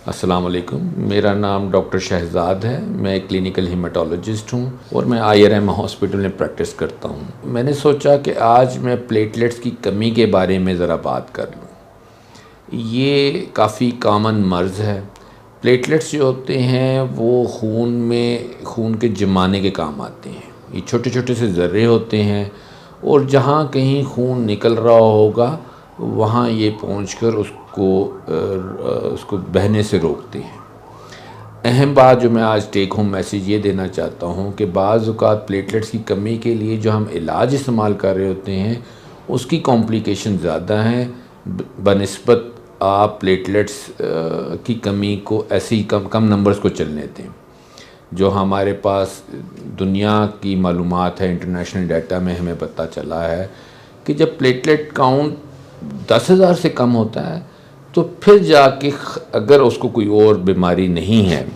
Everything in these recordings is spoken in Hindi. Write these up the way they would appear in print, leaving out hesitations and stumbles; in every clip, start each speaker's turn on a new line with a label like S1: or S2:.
S1: अस्सलाम वालेकुम। मेरा नाम डॉक्टर शहजाद है। मैं क्लिनिकल हीमेटोलॉजिस्ट हूँ और मैं IRM हॉस्पिटल में प्रैक्टिस करता हूँ। मैंने सोचा कि आज मैं प्लेटलेट्स की कमी के बारे में ज़रा बात कर लूँ। ये काफ़ी कॉमन मर्ज़ है। प्लेटलेट्स जो होते हैं वो खून के जमाने के काम आते हैं। ये छोटे छोटे से ज़र्रे होते हैं और जहाँ कहीं खून निकल रहा होगा वहाँ ये पहुंचकर उसको बहने से रोकते हैं। अहम बात जो मैं आज टेक होम मैसेज ये देना चाहता हूँ कि बाज़ औक़ात प्लेटलेट्स की कमी के लिए जो हम इलाज इस्तेमाल कर रहे होते हैं उसकी कॉम्प्लिकेशन ज़्यादा हैं बनिस्बत आप प्लेटलेट्स की कमी को ऐसे ही कम नंबर्स को चलने दें। जो हमारे पास दुनिया की मालूमात है, इंटरनेशनल डाटा में हमें पता चला है कि जब प्लेटलेट काउंट 10,000 से कम होता है तो फिर जाके अगर उसको कोई और बीमारी नहीं है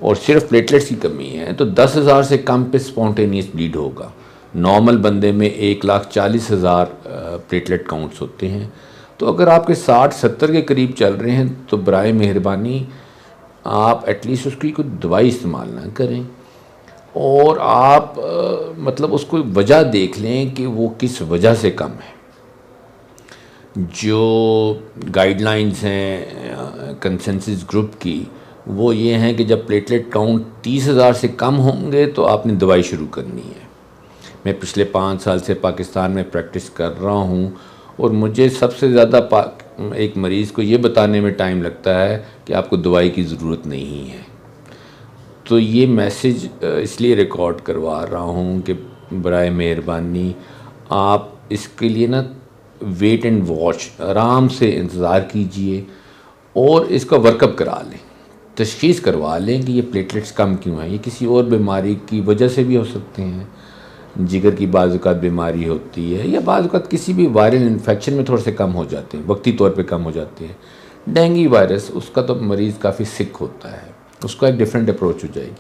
S1: और सिर्फ प्लेटलेट्स की कमी है तो 10,000 से कम पे स्पॉन्टेनियस ब्लीड होगा। नॉर्मल बंदे में 1,40,000 प्लेटलेट काउंट्स होते हैं। तो अगर आपके 60-70 के करीब चल रहे हैं तो बराए मेहरबानी आप एटलीस्ट उसकी कोई दवाई इस्तेमाल ना करें और आप मतलब उसको वजह देख लें कि वो किस वजह से कम है। जो गाइडलाइंस हैं कंसेंसस ग्रुप की वो ये हैं कि जब प्लेटलेट काउंट 30,000 से कम होंगे तो आपने दवाई शुरू करनी है। मैं पिछले 5 साल से पाकिस्तान में प्रैक्टिस कर रहा हूँ और मुझे सबसे ज़्यादा एक मरीज़ को ये बताने में टाइम लगता है कि आपको दवाई की ज़रूरत नहीं है। तो ये मैसेज इसलिए रिकॉर्ड करवा रहा हूँ कि बराए मेहरबानी आप इसके लिए ना वेट एंड वॉच, आराम से इंतज़ार कीजिए और इसका वर्कअप करा लें, तशख़ीस करवा लें कि ये प्लेटलेट्स कम क्यों हैं। ये किसी और बीमारी की वजह से भी हो सकते हैं, जिगर की बाज़ औक़ात बीमारी होती है या बाज़ औक़ात किसी भी वायरल इन्फेक्शन में थोड़े से कम हो जाते हैं, वक्ती तौर पे कम हो जाते हैं। डेंगू वायरस उसका तो मरीज़ काफ़ी सिक होता है, उसका एक डिफरेंट अप्रोच हो जाएगी।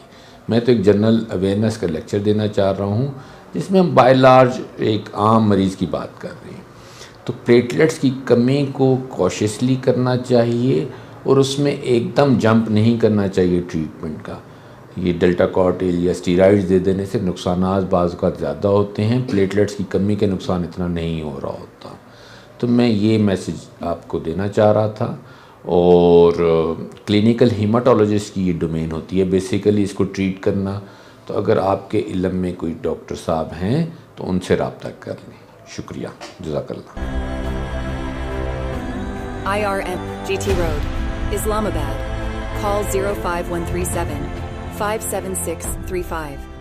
S1: मैं तो एक जनरल अवेयरनेस का लेक्चर देना चाह रहा हूँ जिसमें हम बाय लार्ज एक आम मरीज़ की बात कर रहे हैं। तो प्लेटलेट्स की कमी को कॉशियसली करना चाहिए और उसमें एकदम जंप नहीं करना चाहिए ट्रीटमेंट का। ये डेल्टा कॉर्टिल या स्टीरॉइड्स दे देने से नुकसानात बाज़ औक़ात ज़्यादा होते हैं, प्लेटलेट्स की कमी के नुकसान इतना नहीं हो रहा होता। तो मैं ये मैसेज आपको देना चाह रहा था। और क्लिनिकल हीमेटोलॉजिस्ट की ये डोमेन होती है बेसिकली इसको ट्रीट करना। तो अगर आपके इल्म में कोई डॉक्टर साहब हैं तो उनसे रब्ता कर लें। शुक्रिया, जज़ाकल्लाह।
S2: IRM, GT Road, Islamabad. Call 05137 57635.